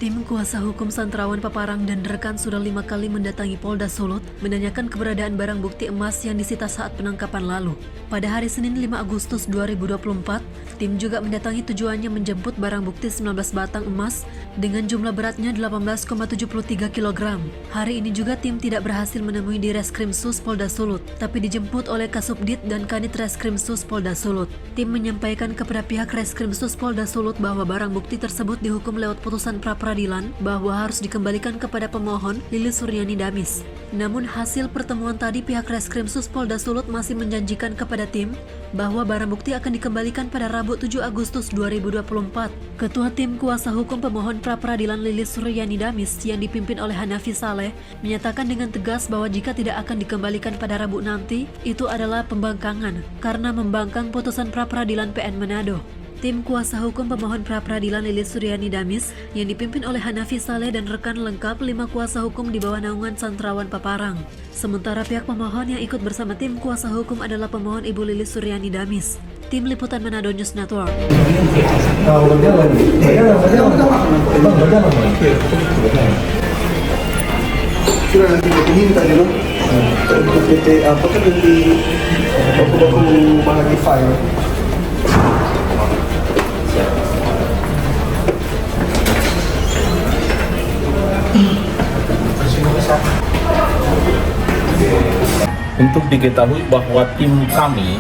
Tim kuasa hukum Santrawan Paparang dan rekan sudah 5 kali mendatangi Polda Sulut menanyakan keberadaan barang bukti emas yang disita saat penangkapan lalu. Pada hari Senin 5 Agustus 2024, tim juga mendatangi tujuannya menjemput barang bukti 19 batang emas dengan jumlah beratnya 18,73 kg. Hari ini juga tim tidak berhasil menemui di Reskrimsus Polda Sulut, tapi dijemput oleh Kasubdit dan Kanit Reskrimsus Polda Sulut. Tim menyampaikan kepada pihak Reskrimsus Polda Sulut bahwa barang bukti tersebut dihukum lewat putusan pra-peradilan bahwa harus dikembalikan kepada pemohon Lilis Suryani Damis. Namun hasil pertemuan tadi pihak Reskrimsus Polda Sulut masih menjanjikan kepada tim bahwa barang bukti akan dikembalikan pada Rabu 7 Agustus 2024. Ketua Tim Kuasa Hukum Pemohon Pra-Peradilan Lilis Suryani Damis yang dipimpin oleh Hanafi Saleh menyatakan dengan tegas bahwa jika tidak akan dikembalikan pada Rabu nanti, itu adalah pembangkangan karena membangkang putusan pra-peradilan PN Manado. Tim kuasa hukum pemohon pra-peradilan Lilis Suryani Damis yang dipimpin oleh Hanafi Saleh dan rekan lengkap 5 kuasa hukum di bawah naungan Santrawan Paparang. Sementara pihak pemohon yang ikut bersama tim kuasa hukum adalah pemohon Ibu Lilis Suryani Damis. Tim Liputan Manado News Network. Sudah nanti ini tadi loh. PT apa kan dari baku bahagi file. Untuk diketahui bahwa tim kami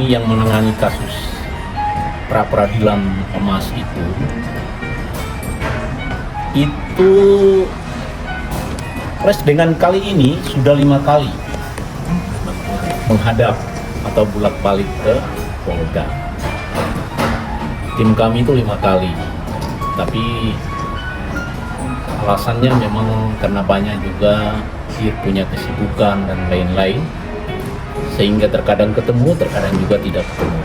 yang menangani kasus pra-peradilan emas itu dengan kali ini sudah 5 kali menghadap atau bolak-balik ke Polda. Tim kami itu 5 kali, tapi alasannya memang karena banyak juga dia punya kesibukan dan lain-lain, sehingga terkadang ketemu, terkadang juga tidak ketemu.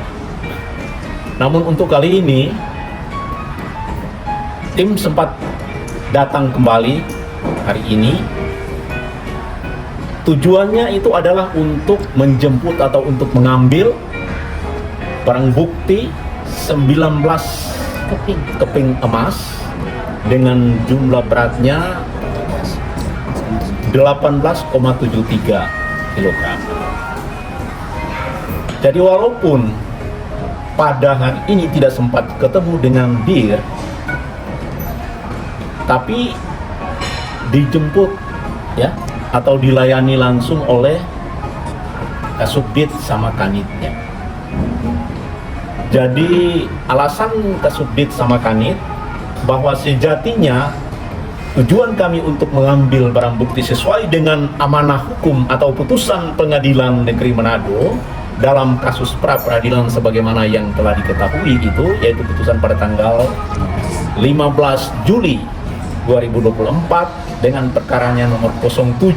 Namun untuk kali ini tim sempat datang kembali hari ini. Tujuannya itu adalah untuk menjemput atau untuk mengambil barang bukti 19 keping emas dengan jumlah beratnya 18,73 kg. Jadi walaupun pada hari ini tidak sempat ketemu dengan DIR, tapi dijemput ya atau dilayani langsung oleh Kasubdit sama Kanitnya. Jadi alasan Kasubdit sama Kanit bahwa sejatinya tujuan kami untuk mengambil barang bukti sesuai dengan amanah hukum atau putusan Pengadilan Negeri Manado dalam kasus pra-peradilan sebagaimana yang telah diketahui itu, yaitu putusan pada tanggal 15 Juli 2024 dengan perkaranya nomor 07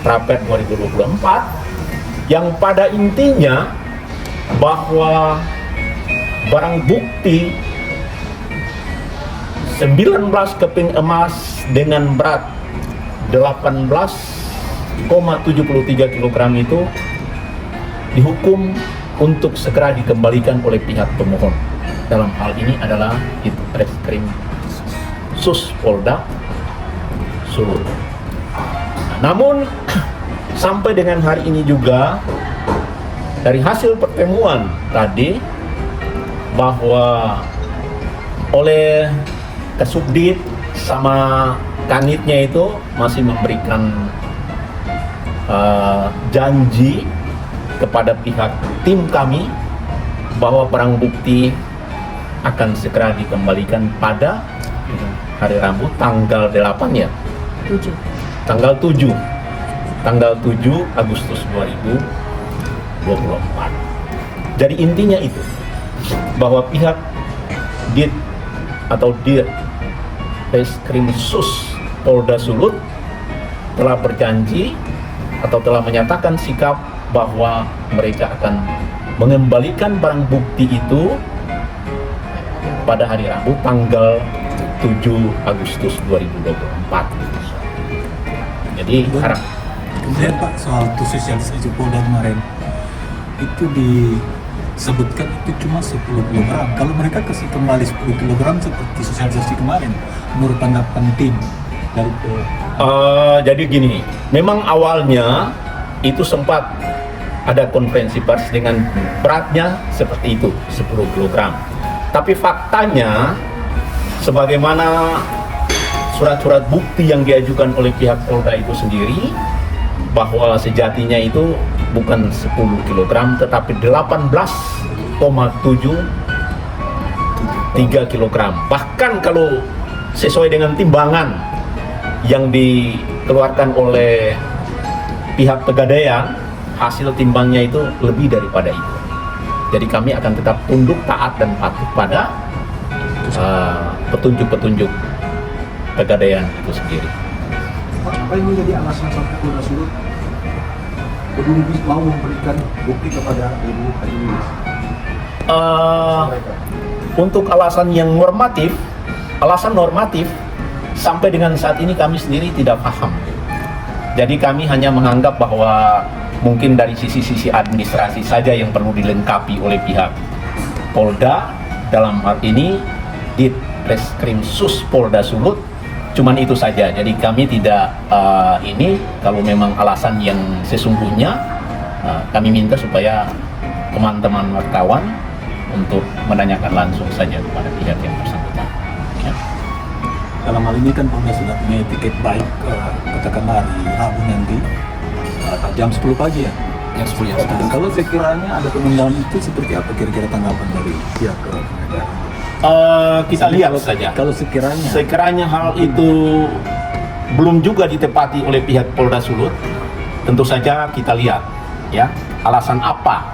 Praped 2024, yang pada intinya bahwa barang bukti 19 keping emas dengan berat 18,73 kg itu dihukum untuk segera dikembalikan oleh pihak pemohon. Dalam hal ini adalah itu Reskrimsus Polda Sulut. Namun sampai dengan hari ini juga dari hasil pertemuan tadi bahwa oleh Kasubdit sama Kanitnya itu masih memberikan janji kepada pihak tim kami bahwa barang bukti akan segera dikembalikan pada hari Rabu tanggal 8 ya? 7. Tanggal 7 Agustus 2024. Jadi intinya itu bahwa pihak DIT atau DIR Reskrimsus Polda Sulut telah berjanji atau telah menyatakan sikap bahwa mereka akan mengembalikan barang bukti itu pada hari Rabu tanggal 7 Agustus 2024. Jadi harap Pak, soal sosialisasi Polda kemarin itu sebutkan itu cuma 10 kg. Kalau mereka kasih kembali 10 kg seperti sosialisasi kemarin, menurut tanggapan tim dari Jadi gini, memang awalnya itu sempat ada konferensi pers dengan beratnya seperti itu, 10 kg. Tapi faktanya, sebagaimana surat-surat bukti yang diajukan oleh pihak Polda itu sendiri, bahwa sejatinya itu bukan 10 kg, tetapi 18,73 kg. Bahkan kalau sesuai dengan timbangan yang dikeluarkan oleh pihak Pegadaian, hasil timbangnya itu lebih daripada itu. Jadi kami akan tetap tunduk, taat, dan patuh pada petunjuk-petunjuk Pegadaian itu sendiri. Apa yang menjadi alasan sampai Polda Sulut belum mau memberikan bukti kepada Ibu Haji Lilis? Untuk alasan yang normatif, alasan normatif sampai dengan saat ini kami sendiri tidak paham. Jadi kami hanya menganggap bahwa mungkin dari sisi-sisi administrasi saja yang perlu dilengkapi oleh pihak Polda, dalam hal ini Ditreskrimsus Polda Sulut. Cuman itu saja. Jadi kami tidak ini, kalau memang alasan yang sesungguhnya, kami minta supaya teman-teman wartawan untuk menanyakan langsung saja kepada pihak yang bersangkutan. Ya. dalam hal ini kan Polda sudah punya tiket baik, katakanlah hari Rabu nanti jam 10 pagi ya. Yang 10 Dan kalau sekiranya ada penundaan itu seperti apa kira-kira tanggapan dari pihak penyelenggara? Kita lihat saja. Kalau Sekiranya hal itu belum juga ditepati oleh pihak Polda Sulut, tentu saja kita lihat ya alasan apa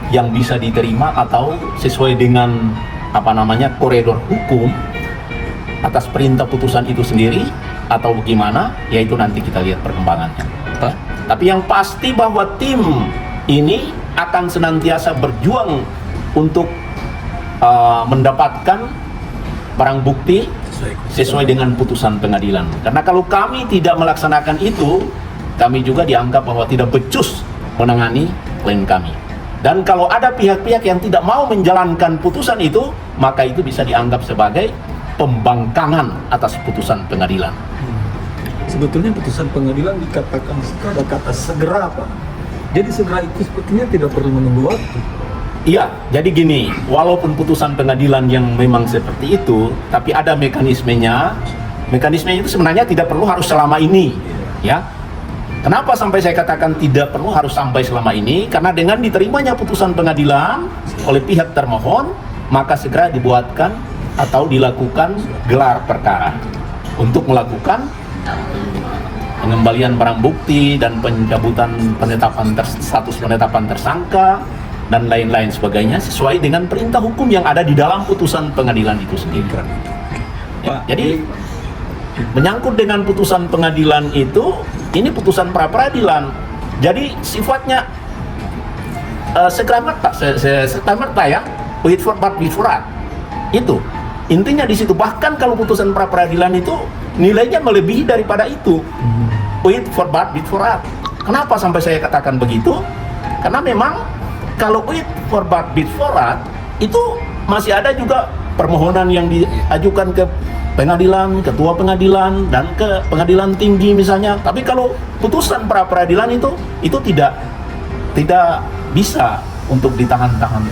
yang bisa diterima atau sesuai dengan koridor hukum atas perintah putusan itu sendiri atau bagaimana, yaitu nanti kita lihat perkembangannya. Tapi yang pasti bahwa tim ini akan senantiasa berjuang untuk mendapatkan barang bukti sesuai dengan putusan pengadilan. Karena kalau kami tidak melaksanakan itu, kami juga dianggap bahwa tidak becus menangani klien kami. Dan kalau ada pihak-pihak yang tidak mau menjalankan putusan itu, maka itu bisa dianggap sebagai pembangkangan atas putusan pengadilan. Sebetulnya putusan pengadilan dikatakan ada kata segera, Pak. Jadi segera itu sepertinya tidak perlu menunggu waktu. Iya, jadi gini, walaupun putusan pengadilan yang memang seperti itu, tapi ada mekanismenya. Mekanismenya itu sebenarnya tidak perlu harus selama ini, ya. Kenapa sampai saya katakan tidak perlu harus sampai selama ini? Karena dengan diterimanya putusan pengadilan oleh pihak termohon, maka segera dibuatkan atau dilakukan gelar perkara untuk melakukan pengembalian barang bukti dan pencabutan status penetapan tersangka dan lain-lain sebagainya sesuai dengan perintah hukum yang ada di dalam putusan pengadilan itu sendiri. Ya, jadi menyangkut dengan putusan pengadilan itu, ini putusan pra peradilan. Jadi sifatnya serta-merta ya, wait for but before. Itu intinya di situ. Bahkan kalau putusan pra peradilan itu nilainya melebihi daripada itu. Wait for but before. Kenapa sampai saya katakan begitu? Karena memang kalau wait for but before itu masih ada juga permohonan yang diajukan ke pengadilan, ketua pengadilan, dan ke pengadilan tinggi misalnya. Tapi kalau putusan pra peradilan itu tidak bisa untuk ditahan-tahan.